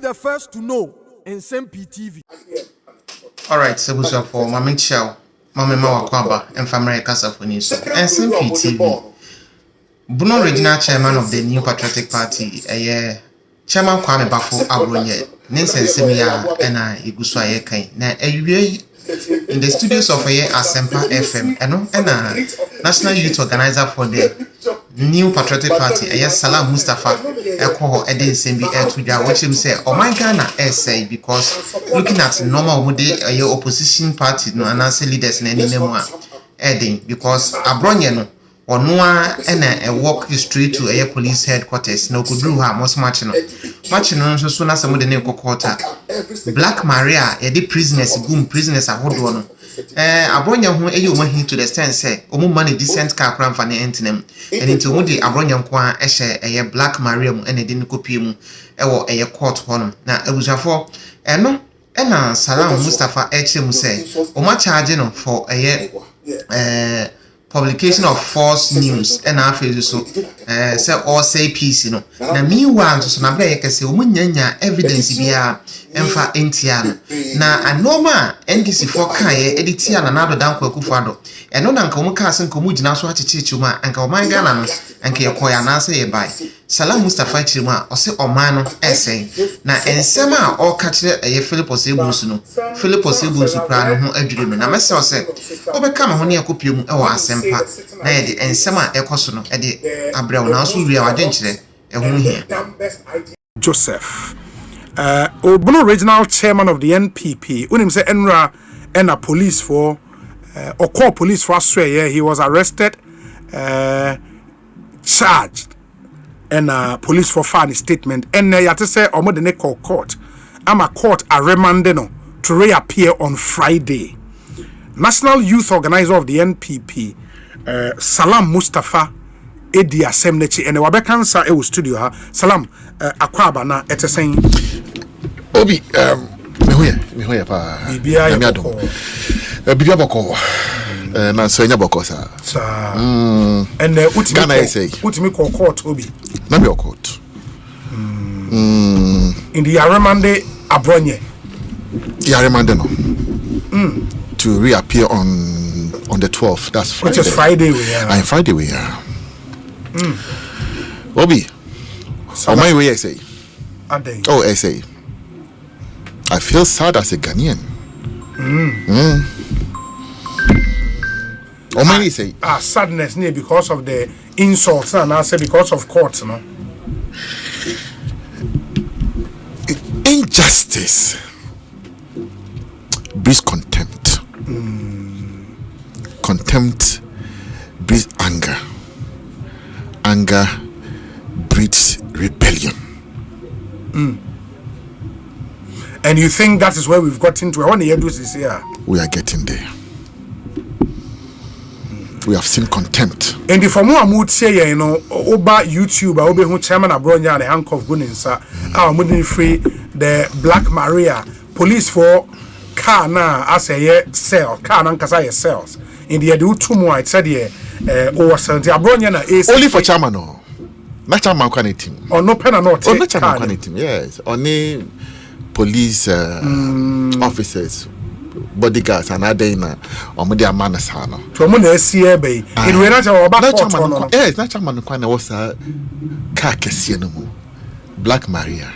the first to know. Nsem-Pii TV. All right, so what's up for Mama Chow, Mama Mawakwaba, and Family Casafoni. So Nsem-Pii TV. Bruno Regional Chairman of the New Patriotic Party, Chairman Kwame Bafo Abronye, Nsem-Pii and I Iguswaye Kai. Now, in the studios of Nsem-Pii FM, and National Youth Organizer for the New Patriotic Party, Salam Mustapha Nsem-Pii to watch him say, oh my Ghana essay, because looking at normal opposition party, no, and answer leaders in any more adding, because Abronye no. Or no and a walk straight to a police headquarters. No could do her most much no. Much no so soon as some of the name quarter. Black Maria, a deep prisoners, boom, prisoners are hold on. Abronya who you want him to the stand say, Omo money decent car cram for the antinem. And into Moody Abronya Kwa Eshe, a Black Maria, and a didn't copy him, a court honor. Now, it was for no, and Salam Mustapha H.M. say, Oma charging for a publication of false news and after so say or say peace you know na meanwhile so na bia yeke say omunyanya evidence bia emfa entiano na anoma NDC for kan ye editia na nado dan kwaku ado eno na nka omuka asen ko mugina so achichichi ma anka oman Ghana no anka ye koya na say ye bai Salam Mustapha chirima o se oman no esen na ensem a o ka kire ye Philipos Ebunsu no Philipos Ebunsu kra no ho adwire no na mese o se obeka ma ho ne akopiem e wo Nsem-Pii na ye de ensem a ekoso no e de abrew na so wi a wadenkyire e ho hia Joseph Obono Regional Chairman of the NPP unim say Enra and a police for or call police for Australia. He was arrested, charged, and police for filing statement. And you have to say, "Omo the next court. I'm a court a remandeno to reappear on Friday." National Youth Organizer of the NPP, Salam Mustapha Edi Asemnechi, and Wabe Kansa e studio ha. Salam akwaba na etesen. Obi me hoye pa. Bibia Bibia boko. Na so nya boko sa. And ultimate court Obi. Na be court. In the Yaramande Abronye. Yaramande no. To reappear on the 12th. That's Friday. Which is Friday we are. And Friday we are. Obi. On my way say. Oh, say. I feel sad as a Ghanaian. Or many say sadness near because of the insults and I say because of courts, no. Injustice breeds contempt. Contempt breeds anger. Anger breeds rebellion. And you think that is where we've gotten to? I want to hear this here. We are getting there. We have seen contempt. And if I'm more say, you know, over YouTube, I will be who chairman Abronya and the handcuff Guninsa. I am free the Black Maria police for car now as a cell car and Kasa cells. In the do 2 more. I said here, over 70 Abronya is only for chairman no. Not chairman team. Or no pen or not. Oh, not chairman team. Yes, only police officers, bodyguards, and other in Omodia Manasano. To Mona SCA Bay. In Renata, yes, not chairman was a Kakesiano. Black Maria.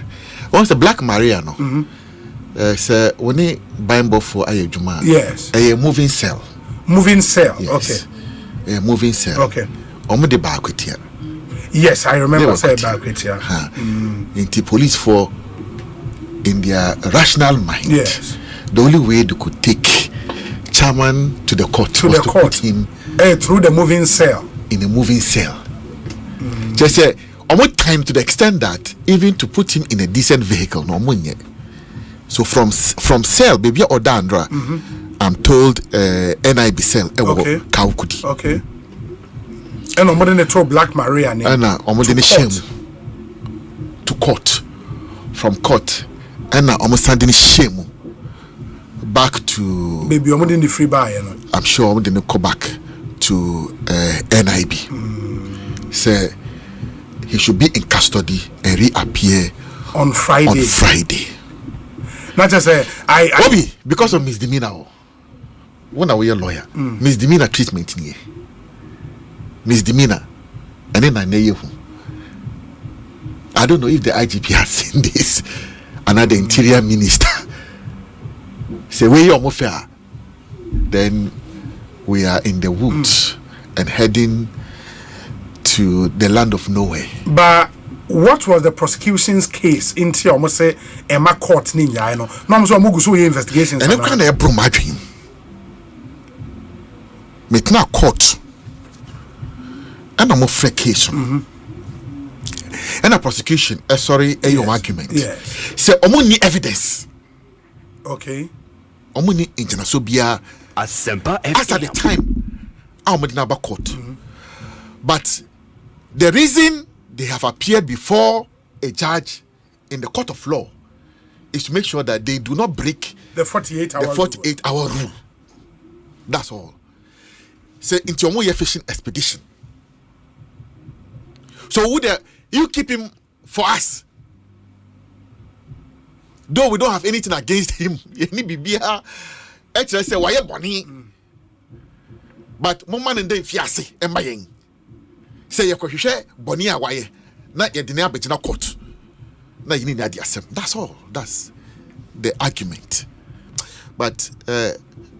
Once the Black Maria, no. Sir, when he buying for Ayajuma. Yes. A moving cell. Moving cell. Yes. Okay. A moving cell. Okay. Omode back here. Yes, I remember saying back here. Into police for in their rational mind. Yes. The only way they could take chairman to the court was to put him through the moving cell. In a moving cell. Just say almost time to the extent that even to put him in a decent vehicle, no money. So from cell, baby or Dandra, I'm told NIB cell. Okay. Kaukudi. Okay. And I'm going to Black Maria. And I'm going to shame to court. From court. And I'm standing shame back to. Maybe I'm going to free buy. I'm sure I'm going to go back to NIB. Say he should be in custody and reappear on Friday. Not just say Obi, because of misdemeanor. When are we a lawyer? Misdemeanor treatment here. Misdemeanor. And then I know you. I don't know if the IGP has seen this. Another interior minister. Say where you're more fair. Then we are in the woods and heading to the land of nowhere. But what was the prosecution's case into almost say Emma court ninja? No, I'm so mugu investigations. And I'm kind of bro my dream. Met now court. And I'm afraid case. And a prosecution, sorry, your argument. Yes. Say, omuni evidence. Okay. Omuni internasobia. As at the time, I'm in court. But the reason they have appeared before a judge in the court of law is to make sure that they do not break the 48-hour rule. That's all. Say, into your fishing expedition. So would you keep him for us? Though we don't have anything against him. Actually say why money. But moment and day fiase embaying. Say you share boni awaye. Na ye denia betina court. Na you need the assem. That's all. That's the argument. But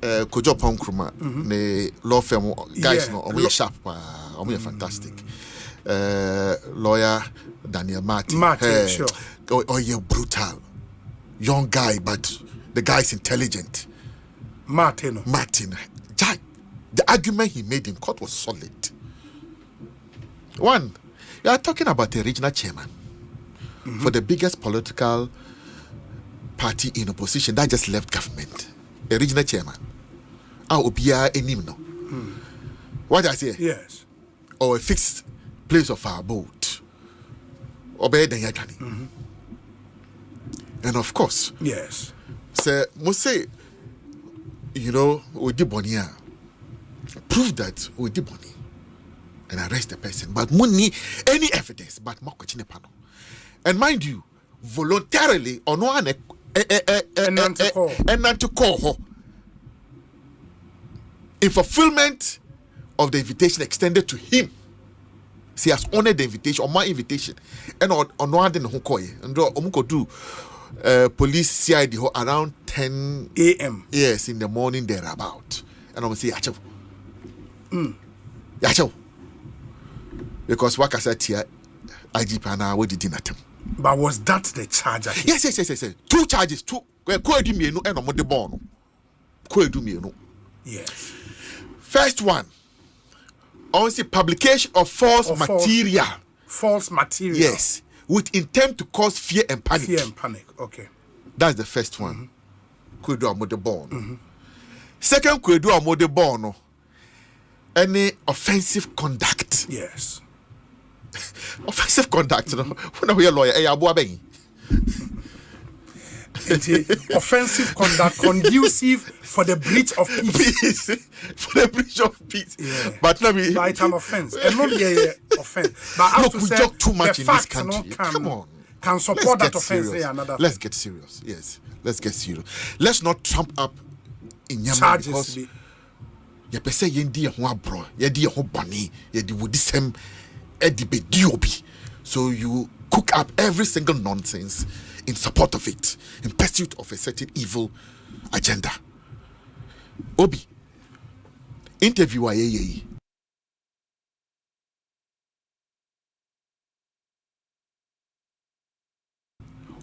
Kojo Ponkruma, the law firm guys no omo sharp, omo fantastic. Lawyer Daniel Martin, sure. Oh, yeah, brutal young guy, but the guy is intelligent. Martin, the argument he made in court was solid. One, you are talking about a regional chairman for the biggest political party in opposition that just left government. A regional chairman. What did I say? Yes. Or a fixed place of our boat. Obey the Yagani. And of course, yes. So must say, we did bonia. Prove that we did boni and arrest the person. But money any evidence but more panel. And mind you, voluntarily on one and not to call her in fulfillment of the invitation extended to him. She has honored the invitation or my invitation, and on one day who call and do police CID around 10 a.m. Yes, in the morning thereabout, and I'm say yacho, because what I said here, IGP and we did not. But was that the charge? Yes. Two charges. Yes. First one, also publication of false material. False material. Yes, with intent to cause fear and panic. Okay. That's the first one. Could do a mode born. Second, could do a mode born. Any offensive conduct. Yes. Offensive conduct. When we are lawyer, offensive conduct conducive for the breach of peace. For the breach of peace. Yeah. But let me. By an offense. And not offense. But look, we talk too much in this country. Come on. Can support that offense. Let's get serious. Yes. Let's get serious. Let's not trump up in Yama because you say yendi ho abro, yedi ho bani, yedi wodisem edi bediobi. So you cook up every single nonsense in support of it, in pursuit of a certain evil agenda. Obi, interview ayeye.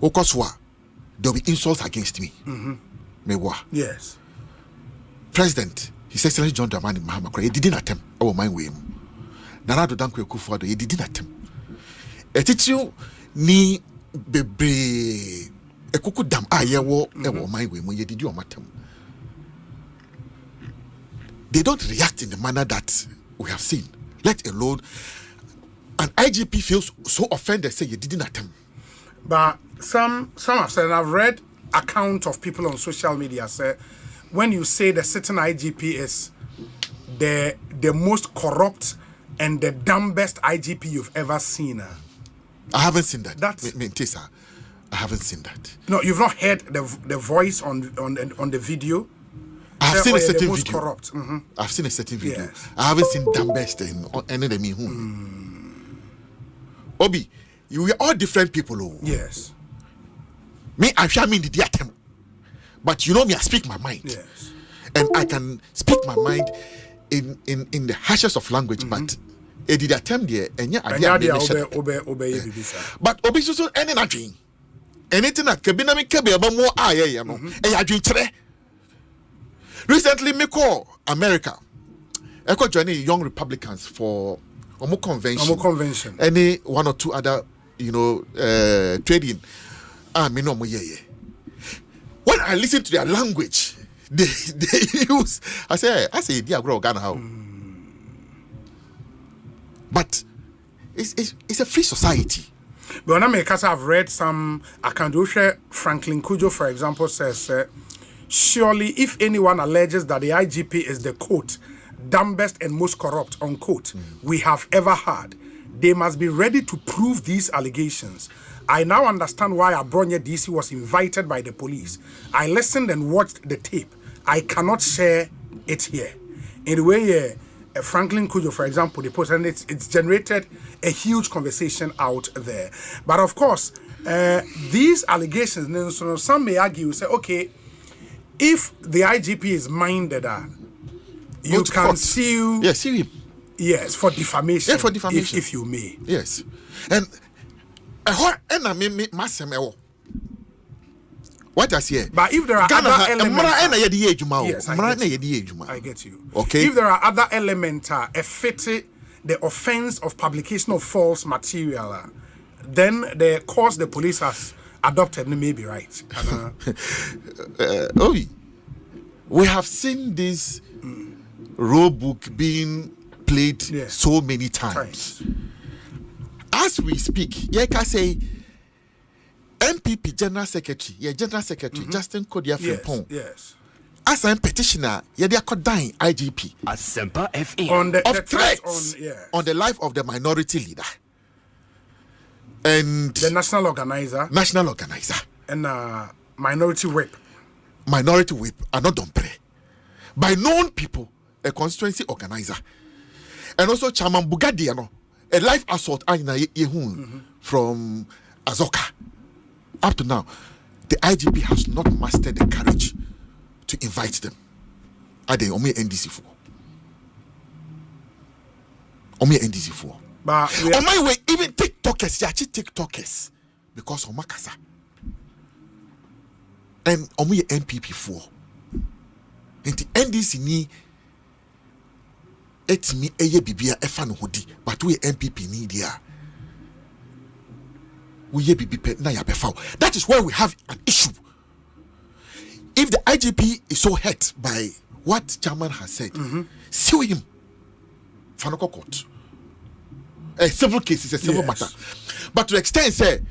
Okoswa, there will be insults against me. Mewa. Yes. President, His Excellency John Dramani Mahama, he didn't attempt our mind with him. Nana Dankwe Kufuor, he didn't attempt. Etichu ni bebe ekuku dam ayewo ewo mind with him. Ye did you matter. They don't react in the manner that we have seen. Let alone an IGP feels so offended, say you didn't attempt. But some have said, and I've read account of people on social media say, when you say the sitting IGP is the most corrupt and the dumbest IGP you've ever seen. I haven't seen that. That's I haven't seen that. No, you've not heard the voice on the video. I've seen a certain most video. Corrupt. I've seen a certain video. Yes. I haven't seen dumbest in any of me who. Obi, we are all different people. Oh. Yes. Me, I shall mean the attempt. But you know me, I speak my mind. Yes. And I can speak my mind in the harshest of language, but it did attempt there and yeah, but Obi so any nothing. Anything that kabina me kabe aba mo aye no. Adwenkyere. Recently, me call America. I call joining young Republicans for Omo convention. Any one or two other, trading. Me no mo ye. When I listen to their language, they use. I say, dear grow Ghana how. But it's a free society. But I've read some account. Franklin Kujo, for example, says. Surely, if anyone alleges that the IGP is the quote dumbest and most corrupt unquote we have ever had, they must be ready to prove these allegations. I now understand why Abronye DC was invited by the police. I listened and watched the tape. I cannot share it here. In the way Franklin Kujo, for example, the post, and it's generated a huge conversation out there. But of course, these allegations, some may argue, say, okay, if the IGP is minded, you can sue. Yes, sue him. Yes, for defamation. Yeah, for defamation. If you may. Yes. And I mean, what I say. But if there are other elements. Yes, I get you. Okay. If there are other elements affecting the offense of publication of false material, then the course the police has adopted may be right. We have seen this rule book being played so many times. As we speak, I can say MPP General Secretary, Justin Kodia Frimpong. Yes. As a petitioner, they are dying IGP. Nsem-Pii on the threats on the life of the minority leader. And the national organizer and minority whip are not done pray by known people, a constituency organizer, and also Chairman Bugadiano, a life assault from Azoka. Up to now, the IGP has not mastered the courage to invite them. Are they only NDC for? But on my way, even TikTokers, because of Makasa. And only MPP for. And the NDC ni etimi eye bibia efa no hodi, but we MPP ni dia. We ye bibi na ya befa. That is where we have an issue. If the IGP is so hurt by what Chairman has said, sue him. Fanoko court. A civil case is a civil matter. But to the extent, say,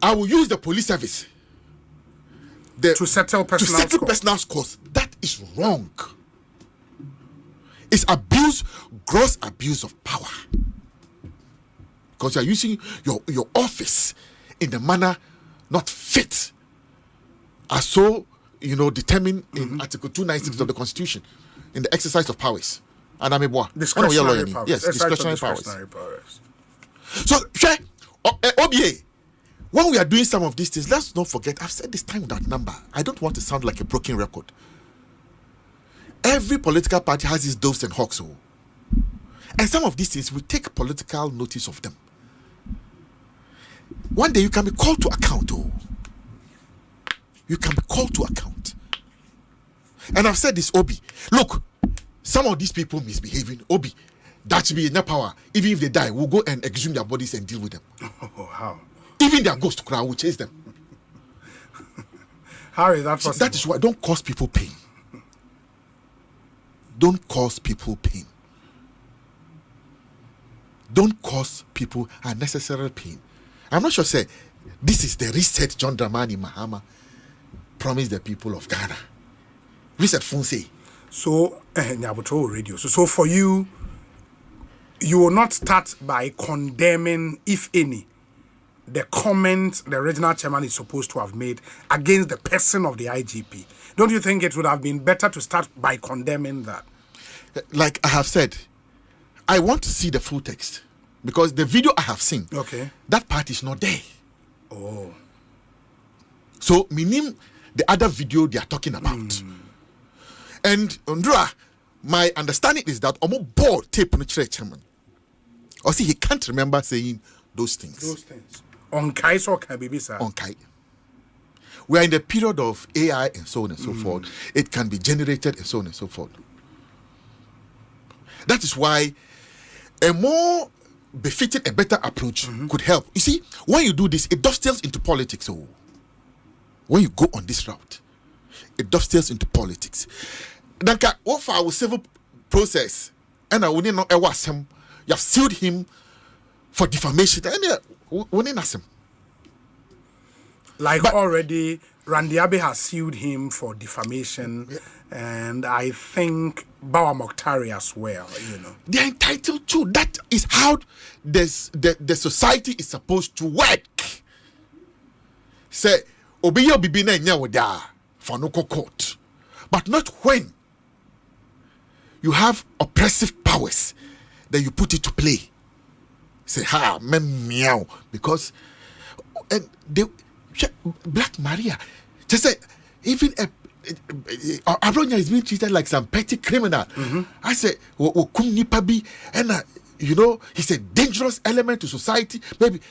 I will use the police service to settle personal scores. That is wrong. It's abuse, gross abuse of power. Because you are using your office in the manner not fit, as so determined in Article 296 of the Constitution, in the exercise of powers. And I'm a boy. Discretionary powers. Yes, discretionary powers. So, OBA, when we are doing some of these things, let's not forget, I've said this time without number. I don't want to sound like a broken record. Every political party has its doves and hawks. And some of these things, we take political notice of them. One day you can be called to account. You can be called to account. And I've said this, Obi. Look, some of these people misbehaving, Obi, that should be enough power. Even if they die, we'll go and exhume their bodies and deal with them. Oh, how? Even their ghost crowd will chase them. How is that possible? That is why don't cause people pain. Don't cause people pain. Don't cause people unnecessary pain. I'm not sure, say, this is the reset John Dramani Mahama promised the people of Ghana. Reset Fonse. So, radio. So for you, you will not start by condemning, if any, the comment the regional chairman is supposed to have made against the person of the IGP. Don't you think it would have been better to start by condemning that? Like I have said, I want to see the full text because the video I have seen, Okay. that part is not there. Oh. So, meaning the other video they are talking about. And Ndra, my understanding is that Omo board tape on the chairman. Or see, he can't remember saying those things. Those things. On Kaiso can be sir. On Kai. We are in the period of AI and so on and so forth. It can be generated and so on and so forth. That is why a more befitting, a better approach could help. You see, when you do this, it dovetails into politics. So, when you go on this route, it dovetails into politics. Danka, what for our civil process, and I wouldn't know him. You have sued him for defamation. And we didn't ask him. Like already, Randy Abe has sued him for defamation, and I think Bawa Mokhtari as well. You know, They are entitled to. That is how the society is supposed to work. Say, Obiyo Bibina Nyawada for no court. But not when you have oppressive powers that you put it to play. Say, ha, meow. Because and they Black Maria just say even Abronya is being treated like some petty criminal. I say Kum Nipabi and you know he's a dangerous element to society. Maybe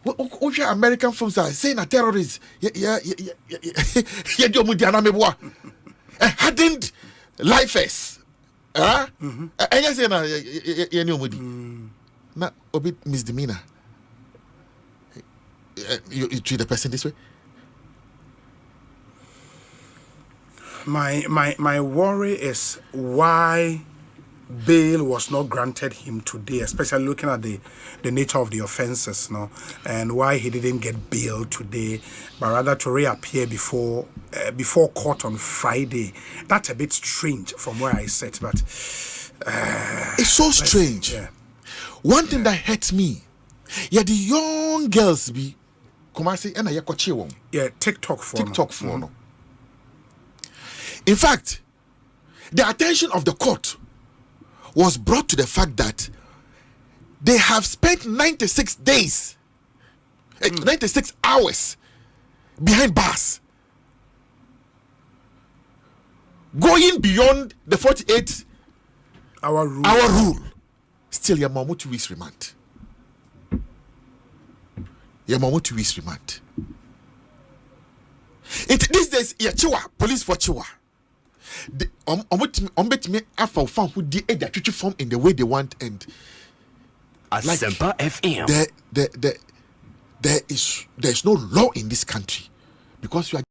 what American films are saying a terrorist. Hardened lifers. And you say na obi misdemeanor. You treat the person this way. My worry is why bail was not granted him today, especially looking at the nature of the offenses, no, and why he didn't get bail today, but rather to reappear before court on Friday. That's a bit strange from where I sit, but it's so strange. Yeah. One thing that hurts me, the young girls be Kumasi and Yakochi. Yeah, TikTok for no. In fact, the attention of the court was brought to the fact that they have spent 96 days, 96 hours behind bars, going beyond the 48 our rule. Still, your mom 2 weeks remand. Your mom 2 weeks remand. These days, police for Chiwa. Me after found who did the form in the way they want, and like FM. There is no law in this country because you are